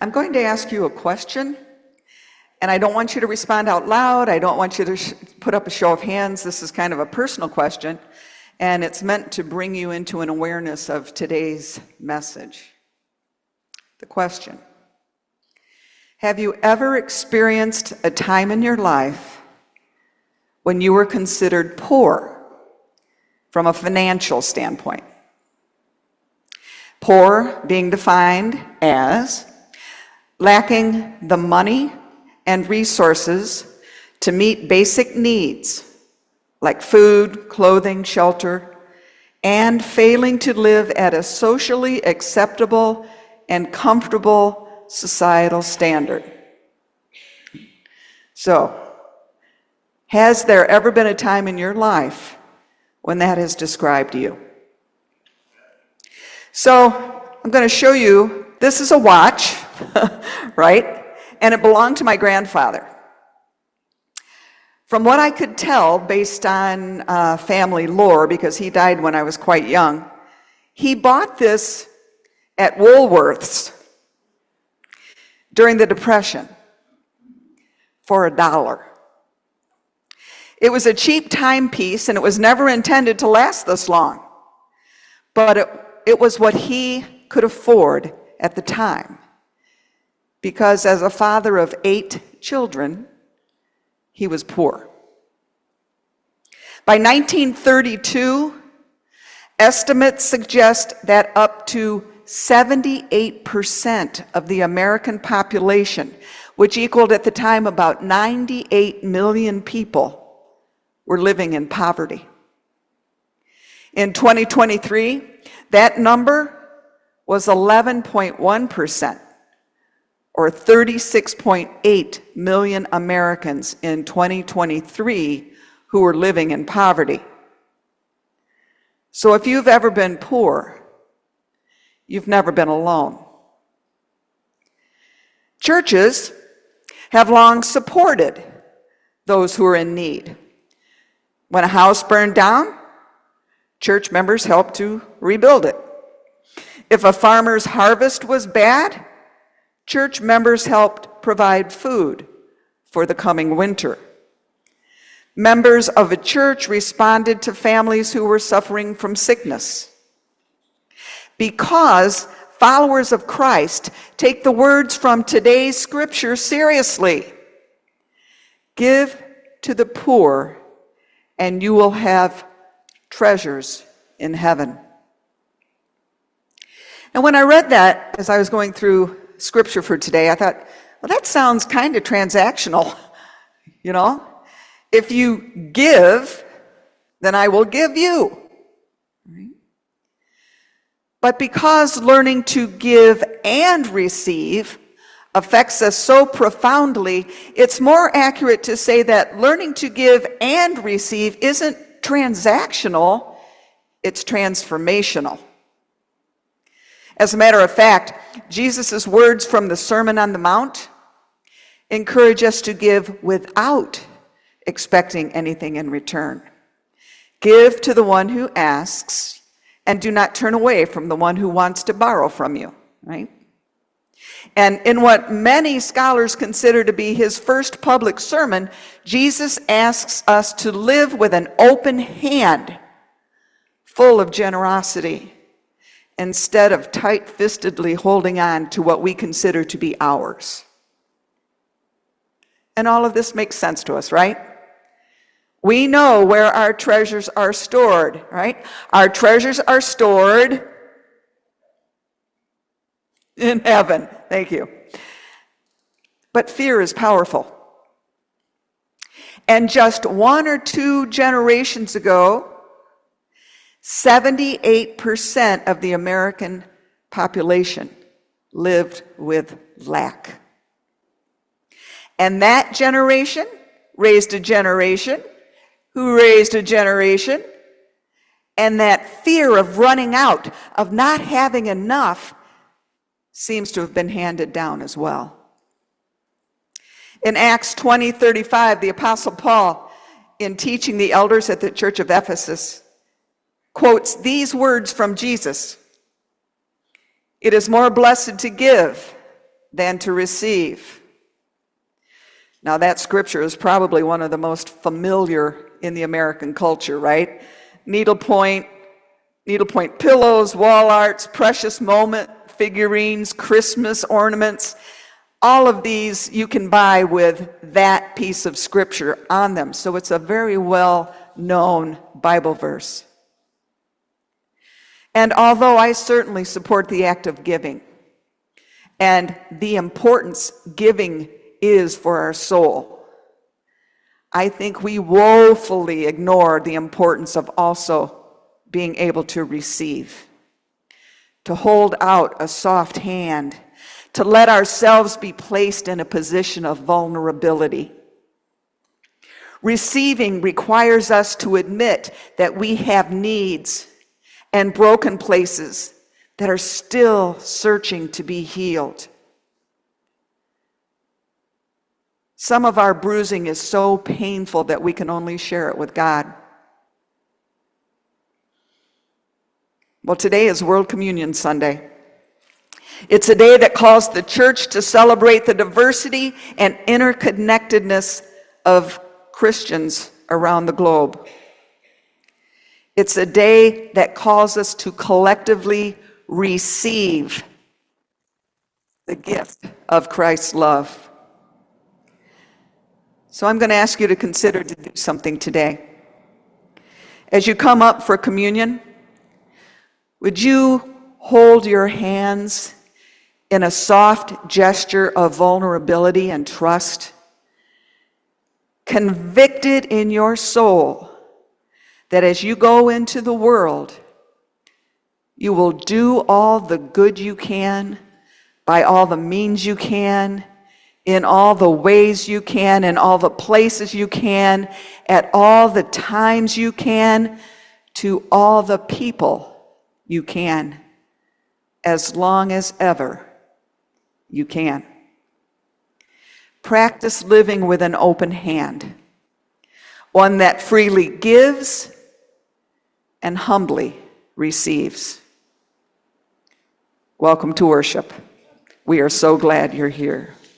I'm going to ask you a question, and I don't want you to respond out loud. I don't want you to put up a show of hands. This is kind of a personal question, and it's meant to bring you into an awareness of today's message. The question: have you ever experienced a time in your life when you were considered poor from a financial standpoint? Poor being defined as lacking the money and resources to meet basic needs like food, clothing, shelter, and failing to live at a socially acceptable and comfortable societal standard. So, has there ever been a time in your life when that is described to you? So, I'm going to show you, this is a watch, right? And it belonged to my grandfather. From what I could tell, based on family lore, because he died when I was quite young, he bought this at Woolworth's during the Depression for $1. It was a cheap timepiece, and it was never intended to last this long. But it was what he could afford at the time, because as a father of 8 children, he was poor. By 1932, estimates suggest that up to 78% of the American population, which equaled at the time about 98 million people, were living in poverty. In 2023, that number was 11.1%, or 36.8 million Americans in 2023 who were living in poverty. So if you've ever been poor, you've never been alone. Churches have long supported those who are in need. When a house burned down, church members helped to rebuild it. If a farmer's harvest was bad, church members helped provide food for the coming winter. Members of a church responded to families who were suffering from sickness. Because followers of Christ take the words from today's scripture seriously. Give to the poor, and you will have treasures in heaven. And when I read that, as I was going through scripture for today, I thought, well, that sounds kind of transactional, you know? If you give, then I will give you. Right? But because learning to give and receive affects us so profoundly, it's more accurate to say that learning to give and receive isn't transactional, it's transformational. As a matter of fact, Jesus' words from the Sermon on the Mount encourage us to give without expecting anything in return. Give to the one who asks, and do not turn away from the one who wants to borrow from you, right? And in what many scholars consider to be his first public sermon, Jesus asks us to live with an open hand, full of generosity, instead of tight-fistedly holding on to what we consider to be ours. And all of this makes sense to us, right? We know where our treasures are stored, right? Our treasures are stored in heaven. Thank you. But fear is powerful. And just 1 or 2 generations ago, 78% of the American population lived with lack. And that generation raised a generation who raised a generation, and that fear of running out, of not having enough, seems to have been handed down as well. In Acts 20:35, the Apostle Paul, in teaching the elders at the church of Ephesus, quotes these words from Jesus: "It is more blessed to give than to receive. Now, that scripture is probably one of the most familiar in the American culture, right? Needlepoint pillows, wall arts, precious moment figurines, Christmas ornaments. All of these you can buy with that piece of scripture on them. So it's a very well-known Bible verse. And although I certainly support the act of giving and the importance giving is for our soul, I think we woefully ignore the importance of also being able to receive, to hold out a soft hand, to let ourselves be placed in a position of vulnerability. Receiving requires us to admit that we have needs and broken places that are still searching to be healed. Some of our bruising is so painful that we can only share it with God. Well, today is World Communion Sunday. It's a day that calls the church to celebrate the diversity and interconnectedness of Christians around the globe. It's a day that calls us to collectively receive the gift of Christ's love. So I'm going to ask you to consider to do something today. As you come up for communion, would you hold your hands in a soft gesture of vulnerability and trust, convicted in your soul that as you go into the world, you will do all the good you can, by all the means you can, in all the ways you can, in all the places you can, at all the times you can, to all the people you can, as long as ever you can. Practice living with an open hand, one that freely gives and humbly receives. Welcome to worship. We are so glad you're here.